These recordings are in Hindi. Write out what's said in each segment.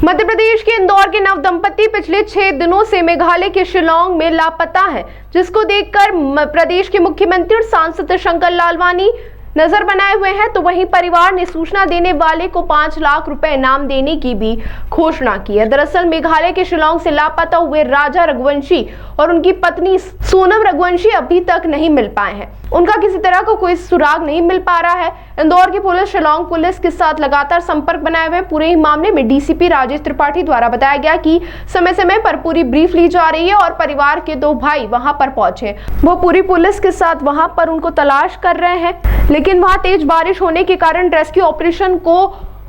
मध्य प्रदेश के इंदौर के नवदंपति पिछले 6 दिनों से मेघालय के शिलांग में लापता है, जिसको देखकर प्रदेश के मुख्यमंत्री और सांसद शंकर लालवानी नजर बनाए हुए हैं। तो वहीं परिवार ने सूचना देने वाले को 5 लाख रुपए इनाम देने की भी घोषणा की है। दरअसल मेघालय के शिलांग से लापता हुए राजा रघुवंशी और उनकी पत्नी सोनम रघुवंशी अभी तक नहीं मिल पाए हैं। उनका किसी तरह का कोई सुराग नहीं मिल पा रहा है। इंदौर की पुलिस शिलांग पुलिस के साथ लगातार संपर्क बनाए हुए। पूरे ही मामले में डीसीपी राजेश त्रिपाठी द्वारा बताया गया कि समय समय पर पूरी ब्रीफ ली जा रही है और परिवार के 2 भाई वहां पर पहुंचे। वो पूरी पुलिस के साथ वहां पर उनको तलाश कर रहे हैं, लेकिन वहां तेज बारिश होने के कारण रेस्क्यू ऑपरेशन को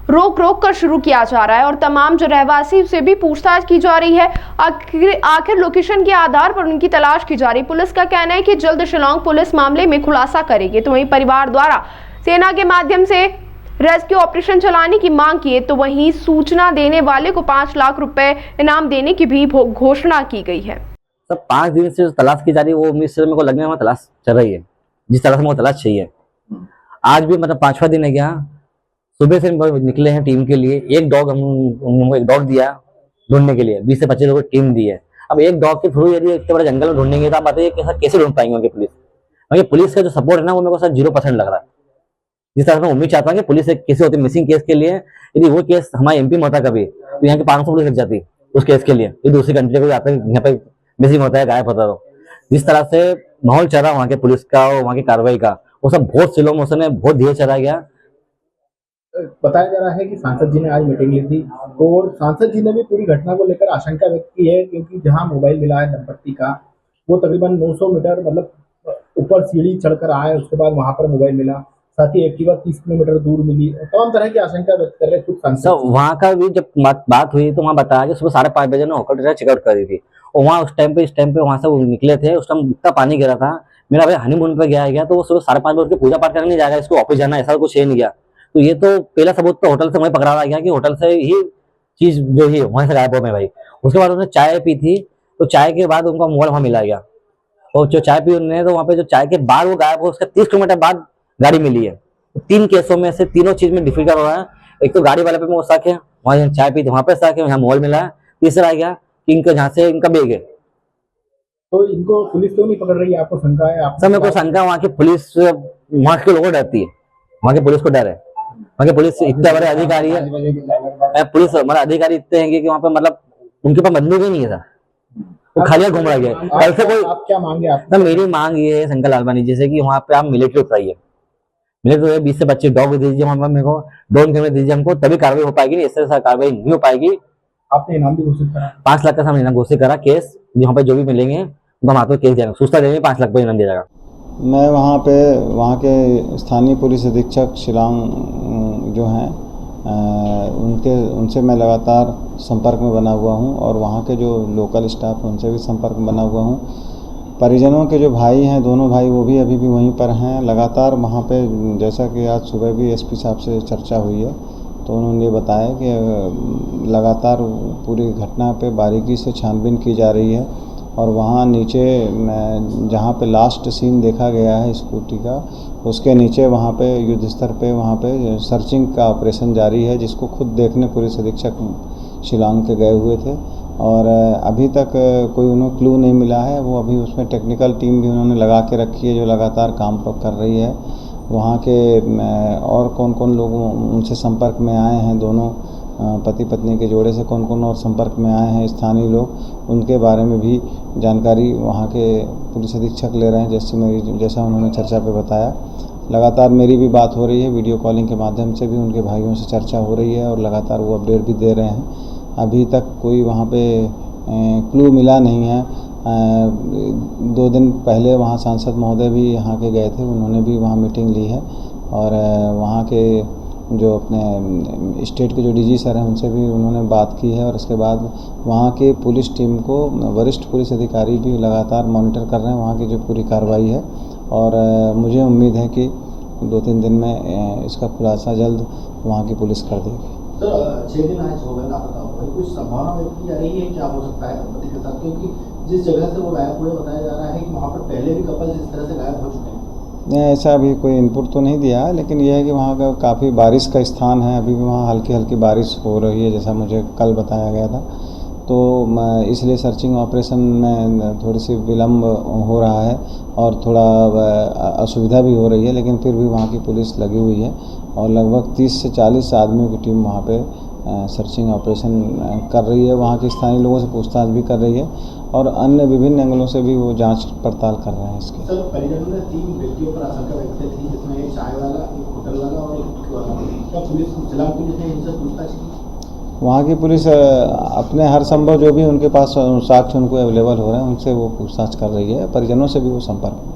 रोक कर शुरू किया जा रहा है और तमाम जो रहवासी से भी पूछताछ की जा रही है। आखिर लोकेशन के आधार पर उनकी तलाश की जा रही। पुलिस का कहना है कि जल्द शिलांग पुलिस मामले में खुलासा करेगी। तो वहीं परिवार द्वारा सेना के माध्यम से रेस्क्यू ऑपरेशन चलाने की मांग की है। तो वहीं सूचना देने वाले को 5 लाख रुपए इनाम देने की भी घोषणा की गई है। सब 5 दिन से तलाश की जा रही है, वो उम्मीद से मेरे को लगने में तलाश चल रही है, जिस तरह से मेरे को तलाश चाहिए। आज भी मतलब 5वां दिन है क्या, सुबह से निकले हैं टीम के लिए। एक डॉग हमको एक डॉग दिया ढूंढने के लिए, 20 से 25 लोगों की टीम दी है। अब एक डॉग के थ्रू यदि इतने बड़े जंगल में ढूंढेंगे तो आप बताइए कैसे ढूंढ पाएंगे उनकी पुलिस। क्योंकि पुलिस का जो सपोर्ट है ना, वो मेरे को सर 0% लग रहा है। जिस तरह से मैं उम्मीद चाहता हूँ कि पुलिस एक केस होती मिसिंग केस के लिए, यदि वो केस हमारे एमपी में होता कभी, तो यहाँ के 500 पुलिस लग जाती उस केस के लिए। ये दूसरी कंट्री को आता है, यहाँ पे मिसिंग होता है, गायब होता। तो जिस तरह से माहौल चल रहा वहाँ के पुलिस का और वहाँ की कार्रवाई का, वो सब बहुत स्लो मोशन है, बहुत धीरे चला गया। बताया जा रहा है कि सांसद जी ने आज मीटिंग ली थी और सांसद जी ने भी पूरी घटना को लेकर आशंका व्यक्त की है, क्योंकि जहां मोबाइल मिला है दंपत्ति का, वो तकरीबन 900 मीटर मतलब ऊपर सीढ़ी चढ़कर आए, उसके बाद वहां पर मोबाइल मिला। साथ ही एक्टिवा 30 किलोमीटर दूर मिली। तमाम तरह की आशंका व्यक्त कर रहे खुद सांसद। वहाँ का भी जब बात हुई तो वहाँ बताया कि सुबह 5:30 बजे ना होकर चेकआउट कर दी थी और वहाँ इस टाइम पे वहाँ से वो निकले थे। उस टाइम इतना पानी गिरा था। मेरा भाई हनीमून पे गया तो वो सुबह 5:30 बजे पूजा पाठ करने नहीं जाएगा, इसको ऑफिस जाना, ऐसा कुछ है नहीं गया। तो ये तो पहला सबूत तो होटल से वहीं पकड़ा गया कि होटल से ही चीज जो ही वहीं से गायब हो गई भाई। उसके बाद उन्होंने चाय पी थी, तो चाय के बाद उनका मोबाइल वहां मिला गया और जो चाय पी उन्होंने, तो वहां पे जो चाय के बाद वो गायब हो, उसके 30 किलोमीटर बाद गाड़ी मिली है। 3 केसों में से तीनों चीज में डिफिकल्ट हो रहा है। एक तो गाड़ी वाले पे वो शक है, वहां चाय पी थी वहां पे शक है, यहाँ मोबाइल मिला है। तीसरा आ गया कि इनका जहाँ से इनका बैग है, तो इनको पुलिस क्यों नहीं पकड़ रही है? आपको शंका है? सब मेरे को शंका, वहाँ की पुलिस, वहाँ के लोगों को डरती है, वहाँ की पुलिस को डर है। वहाँ के पुलिस इतने बड़े अधिकारी है, पुलिस हमारे अधिकारी इतने हैं कि वहाँ पे मतलब उनके पास बंदूक ही नहीं है, वो खाली घूम रहा है। कल से कोई आप क्या मांगे? आप मेरी मांग ये है शंकर लालवानी, जैसे कि वहाँ पे आप मिलिट्री उतराइए, मिलिट्री 20 से 25 डॉग दीजिए, वहाँ पर मेरे को ड्रोन कैमरे दीजिए हमको, तभी कार्रवाई हो पाएगी। इस तरह से कार्रवाई नहीं हो पाएगी। आपने इनाम भी घोषित करा, 5 लाख का सामने इनाम घोषित करा। केस यहाँ पे जो भी मिलेंगे उनको हम हाथों केस देंगे, सूचना देंगे, 5 लाख पर इनाम दिया जाएगा। मैं वहाँ के स्थानीय पुलिस अधीक्षक शिलांग जो हैं उनसे मैं लगातार संपर्क में बना हुआ हूँ और वहाँ के जो लोकल स्टाफ है उनसे भी संपर्क में बना हुआ हूँ। परिजनों के जो भाई हैं, दोनों भाई, वो भी अभी भी वहीं पर हैं। लगातार वहाँ पे, जैसा कि आज सुबह भी एसपी साहब से चर्चा हुई है, तो उन्होंने ये बताया कि लगातार पूरी घटना पे बारीकी से छानबीन की जा रही है और वहाँ नीचे जहाँ पे लास्ट सीन देखा गया है स्कूटी का, उसके नीचे वहाँ पे युद्ध स्तर पे वहाँ पे सर्चिंग का ऑपरेशन जारी है, जिसको खुद देखने पुलिस अधीक्षक शिलांग के गए हुए थे और अभी तक कोई उन्हें क्लू नहीं मिला है। वो अभी उसमें टेक्निकल टीम भी उन्होंने लगा के रखी है जो लगातार काम कर रही है। वहाँ के और कौन कौन लोग उनसे संपर्क में आए हैं, दोनों पति पत्नी के जोड़े से कौन कौन और संपर्क में आए हैं स्थानीय लोग, उनके बारे में भी जानकारी वहाँ के पुलिस अधीक्षक ले रहे हैं। जैसा उन्होंने चर्चा पे बताया, लगातार मेरी भी बात हो रही है, वीडियो कॉलिंग के माध्यम से भी उनके भाइयों से चर्चा हो रही है और लगातार वो अपडेट भी दे रहे हैं। अभी तक कोई वहाँ पे क्लू मिला नहीं है। 2 दिन पहले वहाँ सांसद महोदय भी यहाँ के गए थे, उन्होंने भी वहाँ मीटिंग ली है और वहाँ के जो अपने स्टेट के जो डीजी सर हैं उनसे भी उन्होंने बात की है और इसके बाद वहाँ के पुलिस टीम को वरिष्ठ पुलिस अधिकारी भी लगातार मॉनिटर कर रहे हैं वहाँ की जो पूरी कार्रवाई है और मुझे उम्मीद है कि 2-3 दिन में इसका खुलासा जल्द वहाँ की पुलिस कर देगी। सर, 6 दिन आज हो गए लापता हुए, कुछ संभावना व्यक्त की जा रही है क्या हो सकता है दंपति के साथ? क्योंकि जिस जगह से वो गायब हुए बताया जा रहा है कि वहाँ पर पहले भी कपल्स इस तरह से गायब हो चुके हैं। नहीं, ऐसा अभी कोई इनपुट तो नहीं दिया है, लेकिन यह है कि वहाँ का काफ़ी बारिश का स्थान है, अभी भी वहाँ हल्की हल्की बारिश हो रही है जैसा मुझे कल बताया गया था। तो इसलिए सर्चिंग ऑपरेशन में थोड़ी सी विलम्ब हो रहा है और थोड़ा असुविधा भी हो रही है, लेकिन फिर भी वहाँ की पुलिस लगी हुई है और लगभग 30 से 40 आदमियों की टीम वहाँ पे सर्चिंग ऑपरेशन कर रही है। वहाँ के स्थानीय लोगों से पूछताछ भी कर रही है और अन्य विभिन्न एंगलों से भी वो जांच पड़ताल कर रहे हैं इसकी। सर, परिजनों ने 3 व्यक्तियों पर आशंका व्यक्त की, जिसमें एक चाय वाला, एक होटल वाला और एक टिक्की वाला। क्या जिला पुलिस ने इनसे पूछताछ की? वहाँ की पुलिस अपने हर संभव जो भी उनके पास साक्ष्य उनको अवेलेबल हो रहे हैं उनसे वो पूछताछ कर रही है, परिजनों से भी वो संपर्क में।